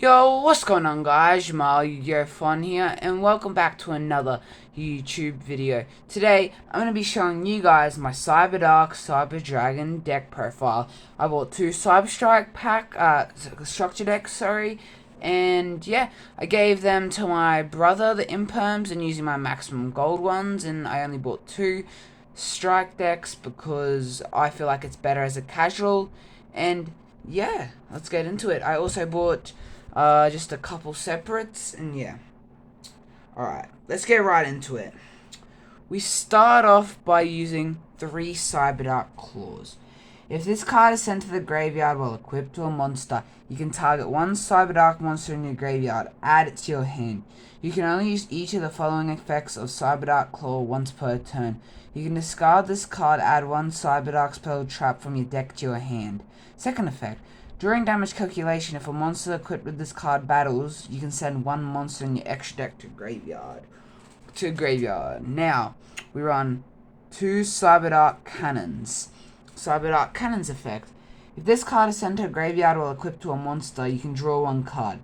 Yo, what's going on guys? Your Fun here, and welcome back to another YouTube video. Today, I'm going to be showing you guys my Cyberdark Cyber Dragon deck profile. I bought two Cyberstrike structure decks, and yeah, I gave them to my brother, the Imperms, and using my maximum gold ones, and I only bought two strike decks because I feel like it's better as a casual, and yeah, let's get into it. I also bought just a couple separates, and yeah. Alright, let's get right into it. We start off by using 3 Cyberdark Claws. If this card is sent to the graveyard while equipped to a monster, you can target one Cyberdark monster in your graveyard, add it to your hand. You can only use each of the following effects of Cyberdark Claw once per turn. You can discard this card, add one Cyberdark spell trap from your deck to your hand. Second effect. During damage calculation, if a monster equipped with this card battles, you can send one monster in your extra deck to graveyard. Now, we run 2 Cyberdark Cannons. Cyberdark Cannons effect. If this card is sent to a graveyard while equipped to a monster, you can draw one card.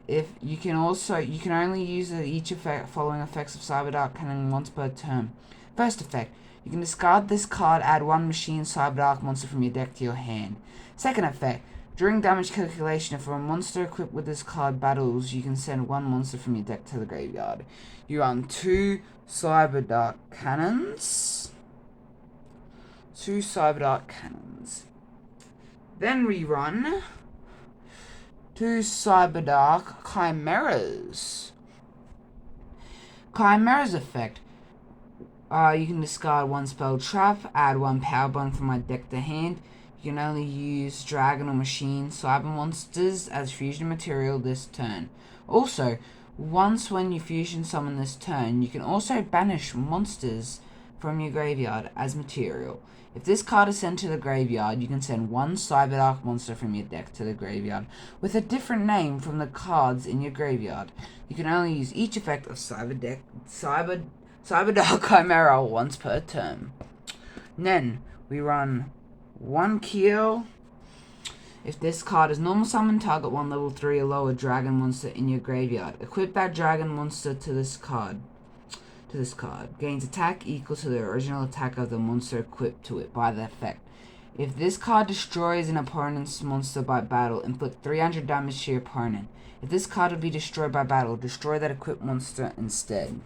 You can only use each following effects of Cyberdark Cannon once per turn. First effect. You can discard this card, add one machine Cyberdark monster from your deck to your hand. Second effect. During damage calculation, if a monster equipped with this card battles, you can send one monster from your deck to the graveyard. You run 2 Cyberdark Cannons. 2 Cyberdark Cannons. Then we run 2 Cyberdark Chimeras. Chimeras effect. You can discard one spell trap, add one power button from my deck to hand. You can only use dragon or machine cyber monsters as fusion material this turn. Also, once when you fusion summon this turn, you can also banish monsters from your graveyard as material. If this card is sent to the graveyard, you can send one Cyberdark monster from your deck to the graveyard with a different name from the cards in your graveyard. You can only use each effect of Cyberdark Chimera once per turn. Then we run 1 Keel. If this card is normal summon, target one level 3 or lower dragon monster in your graveyard. Equip that dragon monster to this card. Gains attack equal to the original attack of the monster equipped to it by the effect. If this card destroys an opponent's monster by battle, inflict 300 damage to your opponent. If this card would be destroyed by battle, destroy that equipped monster instead.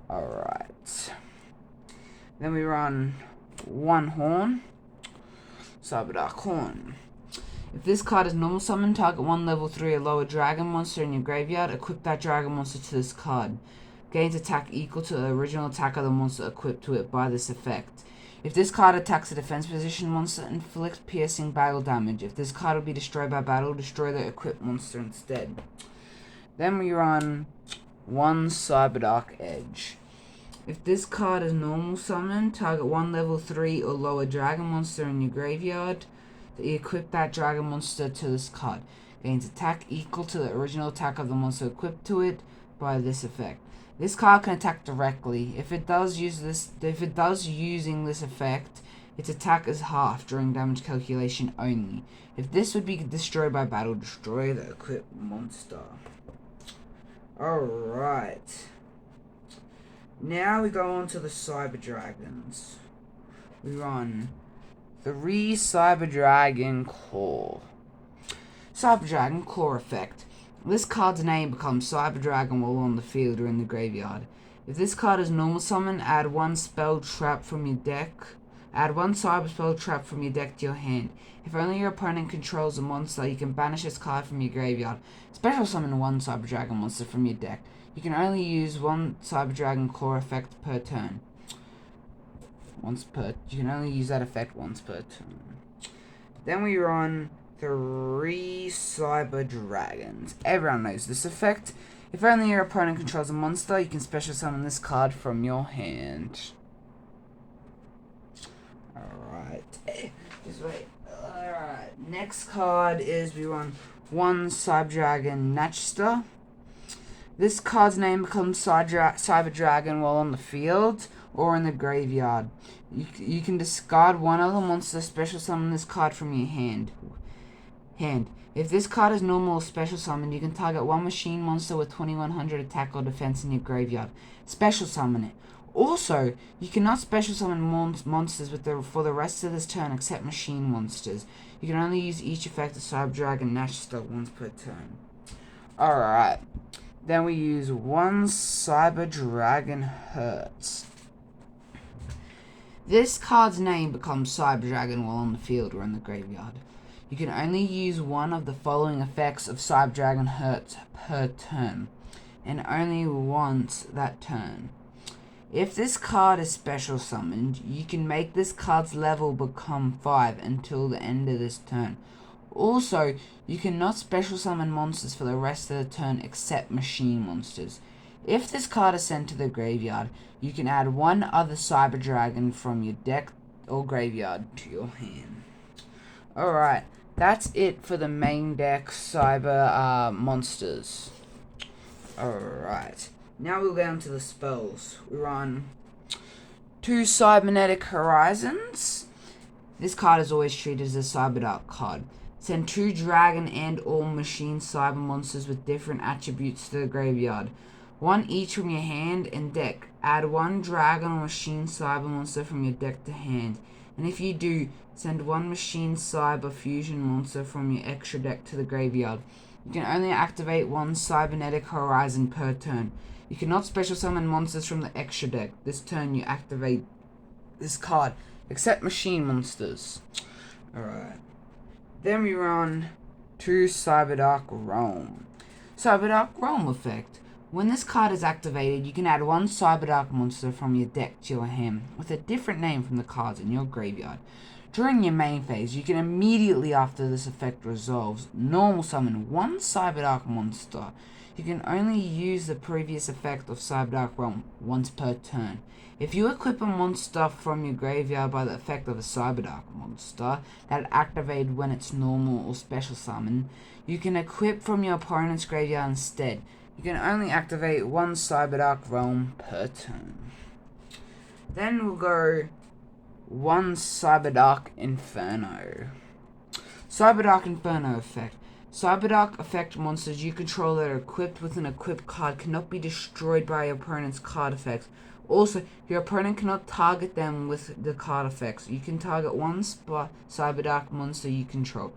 Alright. Then we run 1 Horn. Cyberdark Horn. If this card is normal summon, target one level 3 or lower dragon monster in your graveyard. Equip that dragon monster to this card. Gains attack equal to the original attack of the monster equipped to it by this effect. If this card attacks a defense position monster, inflict piercing battle damage. If this card will be destroyed by battle, destroy the equipped monster instead. Then we run 1 Cyberdark Edge. If this card is normal summon, target one level 3 or lower dragon monster in your graveyard. Equip that dragon monster to this card. Gains attack equal to the original attack of the monster equipped to it by this effect. This card can attack directly. If it does using this effect, its attack is half during damage calculation only. If this would be destroyed by battle, destroy the equipped monster. Alright. Now we go on to the Cyber Dragons. We run 3 Cyber Dragon Claw. Cyber Dragon Claw effect. This card's name becomes Cyber Dragon while on the field or in the graveyard. If this card is normal summon, add one spell trap from your deck. Add one cyber spell trap from your deck to your hand. If only your opponent controls a monster, you can banish this card from your graveyard. Special summon one Cyber Dragon monster from your deck. You can only use one Cyber Dragon Claw effect per turn. You can only use that effect once per turn. Then we run 3 Cyber Dragons. Everyone knows this effect. If only your opponent controls a monster, you can special summon this card from your hand. Alright. Just wait. Alright. Next card is we run 1 Cyber Dragon Natchster. This card's name becomes Cyber Dragon while on the field or in the graveyard. You can discard one other monster, special summon this card from your hand. If this card is normal or special summoned, you can target one machine monster with 2100 attack or defense in your graveyard. Special summon it. Also, you cannot special summon monsters for the rest of this turn except machine monsters. You can only use each effect of Cyberdark and Nash Star once per turn. Alright. Then we use one Cyber Dragon Hurts. This card's name becomes Cyber Dragon while on the field or in the graveyard. You can only use one of the following effects of Cyber Dragon Hurts per turn, and only once that turn. If this card is special summoned, you can make this card's level become 5 until the end of this turn. Also, you cannot special summon monsters for the rest of the turn except machine monsters. If this card is sent to the graveyard, you can add one other Cyber Dragon from your deck or graveyard to your hand. Alright, that's it for the main deck Cyber monsters. Alright, now we'll go down to the spells. We run 2 Cybernetic Horizons. This card is always treated as a Cyberdark card. Send 2 dragon and all machine cyber monsters with different attributes to the graveyard. 1 each from your hand and deck. Add 1 dragon or machine cyber monster from your deck to hand. And if you do, send 1 machine cyber fusion monster from your extra deck to the graveyard. You can only activate 1 Cybernetic Horizon per turn. You cannot special summon monsters from the extra deck. This turn you activate this card, except machine monsters. Alright. Then we run 2 Cyberdark Realm. Cyberdark Realm effect. When this card is activated, you can add 1 Cyberdark monster from your deck to your hand, with a different name from the cards in your graveyard. During your main phase, you can immediately after this effect resolves, normal summon 1 Cyberdark monster. You can only use the previous effect of Cyberdark Realm once per turn. If you equip a monster from your graveyard by the effect of a Cyberdark monster that activated when it's normal or special summon, you can equip from your opponent's graveyard instead. You can only activate 1 Cyberdark Realm per turn. Then we'll go 1 Cyberdark Inferno. Cyberdark Inferno effect. Cyberdark effect monsters you control that are equipped with an equipped card cannot be destroyed by your opponent's card effects. Also, your opponent cannot target them with the card effects. You can target 1 Cyberdark monster you control.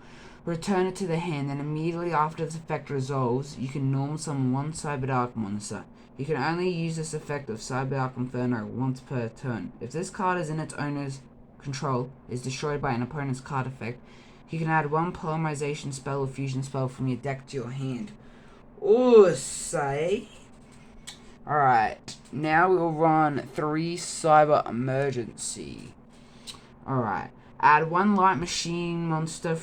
Return it to the hand, and immediately after this effect resolves, you can normal summon 1 Cyberdark monster. You can only use this effect of Cyberdark Inferno once per turn. If this card is in its owner's control, is destroyed by an opponent's card effect, you can add 1 polymerization spell or fusion spell from your deck to your hand. Say. Alright, now we'll run 3 Cyber Emergency. Alright. Add 1 light machine monster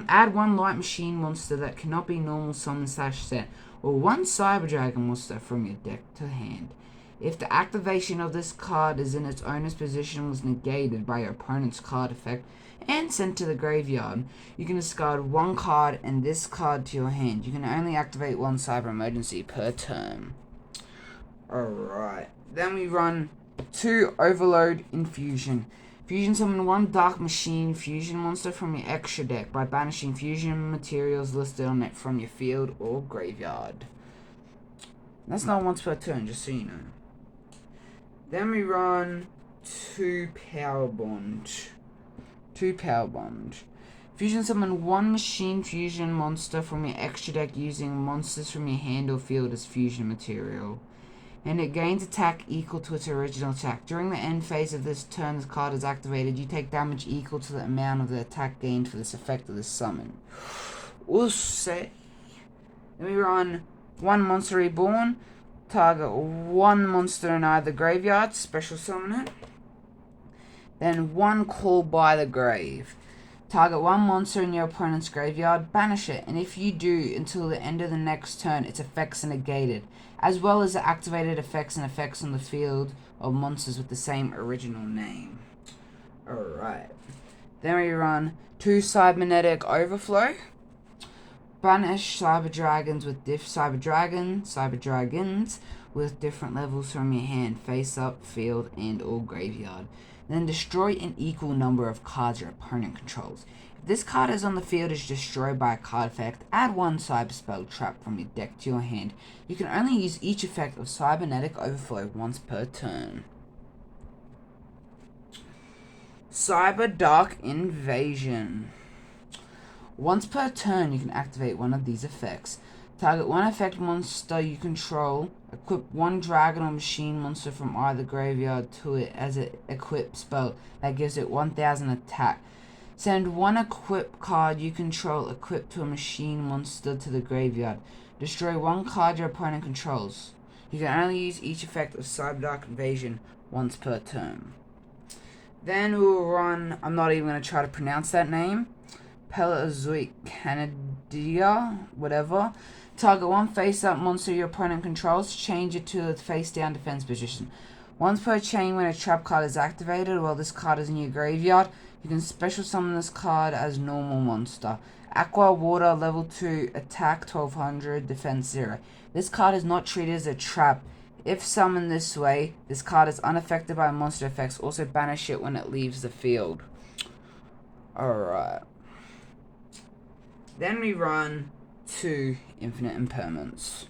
add 1 light machine monster that cannot be normal summon / set, or 1 Cyber Dragon monster from your deck to hand. If the activation of this card is in its owner's position was negated by your opponent's card effect and sent to the graveyard, you can discard 1 card and this card to your hand. You can only activate 1 Cyber Emergency per turn. Alright, then we run 2 Overload Infusion. Fusion summon 1 Dark Machine Fusion monster from your extra deck by banishing fusion materials listed on it from your field or graveyard. That's not once per turn, just so you know. Then we run 2 Power Bond. Fusion summon 1 Machine Fusion monster from your extra deck using monsters from your hand or field as fusion material. And it gains attack equal to its original attack. During the end phase of this turn this card is activated, you take damage equal to the amount of the attack gained for this effect of this summon. We'll say. Then we run 1 Monster Reborn. Target 1 monster in either graveyard, special summon it. Then 1 Call by the Grave. Target 1 monster in your opponent's graveyard, banish it, and if you do, until the end of the next turn, its effects are negated, as well as the activated effects and effects on the field of monsters with the same original name. Alright. Then we run 2 Cybernetic Overflow. Banish Cyber Dragons with Cyber Dragons with different levels from your hand, face up, field, and or graveyard. Then destroy an equal number of cards your opponent controls. If this card is on the field is destroyed by a card effect, add one cyber spell trap from your deck to your hand. You can only use each effect of Cybernetic Overflow once per turn. Cyberdark Invasion. Once per turn, you can activate one of these effects. Target one effect monster you control. Equip one dragon or machine monster from either graveyard to it as an equip spell that gives it 1000 attack. Send one equip card you control equipped to a machine monster to the graveyard. Destroy one card your opponent controls. You can only use each effect of Cyberdark Invasion once per turn. Then we will run, I'm not even going to try to pronounce that name, Paleozoic Canadia, whatever. Target one face-up monster your opponent controls, change it to a face-down defense position. Once per chain, when a trap card is activated while this card is in your graveyard, you can special summon this card as normal monster. Aqua Water, level 2, attack 1200, defense 0. This card is not treated as a trap. If summoned this way, this card is unaffected by monster effects. Also banish it when it leaves the field. Alright. Then we run to Infinite Impairments.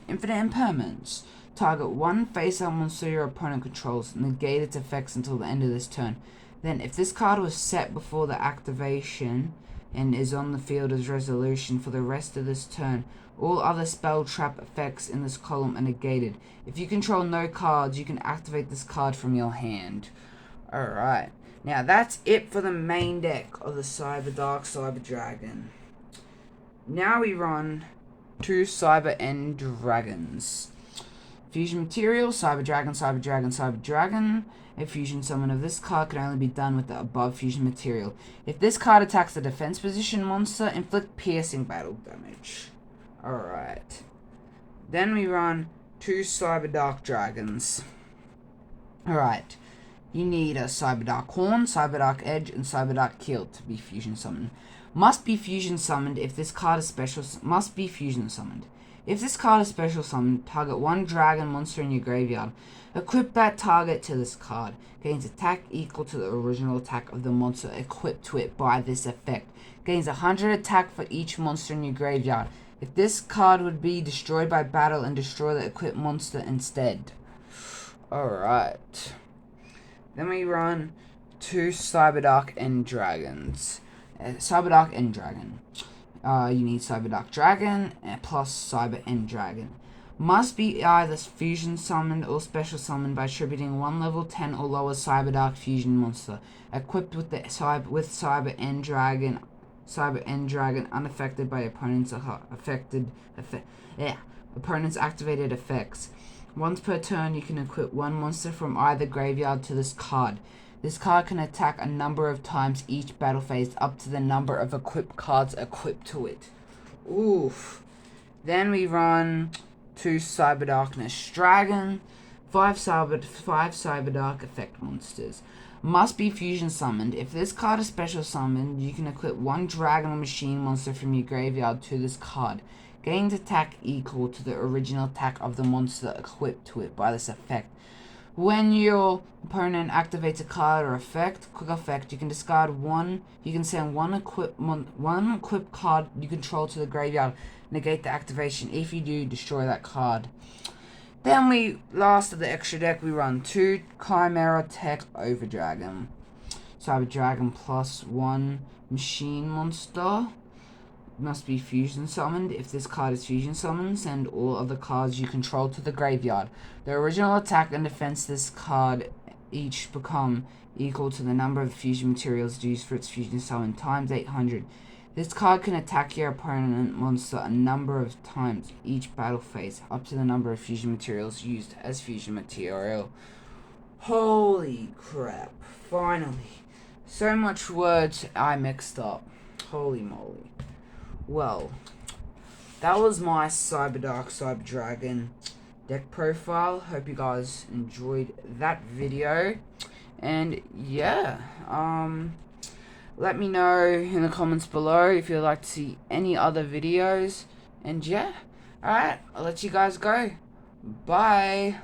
Infinite Impairments. Target one face-up monster your opponent controls. Negate its effects until the end of this turn. Then, if this card was set before the activation and is on the field as resolution for the rest of this turn, all other spell trap effects in this column are negated. If you control no cards, you can activate this card from your hand. Alright. Now, that's it for the main deck of the Cyberdark Cyber Dragon. Now we run two Cyber End Dragons. Fusion Material, Cyber Dragon, Cyber Dragon, Cyber Dragon. A fusion summon of this card can only be done with the above fusion material. If this card attacks the defense position monster, inflict piercing battle damage. Alright. Then we run two Cyberdark Dragons. Alright. You need a Cyberdark Horn, Cyberdark Edge, and Cyberdark Keel to be fusion summoned. Must be fusion summoned if this card is special. Must be fusion summoned. If this card is special summoned, target one dragon monster in your graveyard. Equip that target to this card. Gains attack equal to the original attack of the monster equipped to it by this effect. Gains 100 attack for each monster in your graveyard. If this card would be destroyed by battle and destroy the equipped monster instead. Alright. Then we run two Cyberdark End Dragons. Cyberdark End Dragon. You need Cyberdark Dragon plus Cyber End Dragon. Must be either fusion summoned or special summoned by attributing one level 10 or lower Cyberdark fusion monster equipped with Cyber End Dragon. Cyber End Dragon unaffected by opponents' opponents' activated effects. Once per turn, you can equip one monster from either graveyard to this card. This card can attack a number of times each battle phase up to the number of equipped cards equipped to it. Oof. Then we run two Cyber Darkness Dragon, five Cyberdark effect monsters. Must be fusion summoned. If this card is special summoned, you can equip one dragon or machine monster from your graveyard to this card. Gains attack equal to the original attack of the monster equipped to it by this effect. When your opponent activates a card or quick effect, you can discard one. You can send one equipped card you control to the graveyard. Negate the activation. If you do, destroy that card. Then last of the extra deck, we run two Chimera Tech Overdragon. Cyber Dragon plus one machine monster. Must be fusion summoned. If this card is fusion summoned, send all other cards you control to the graveyard. The original attack and defense this card each become equal to the number of fusion materials used for its fusion summon times 800. This card can attack your opponent monster a number of times each battle phase, up to the number of fusion materials used as fusion material. Holy crap. Finally. So much words I mixed up. Holy moly. Well, that was my Cyberdark Cyber Dragon deck profile. Hope you guys enjoyed that video. And yeah, let me know in the comments below if you'd like to see any other videos. And yeah, alright, I'll let you guys go. Bye.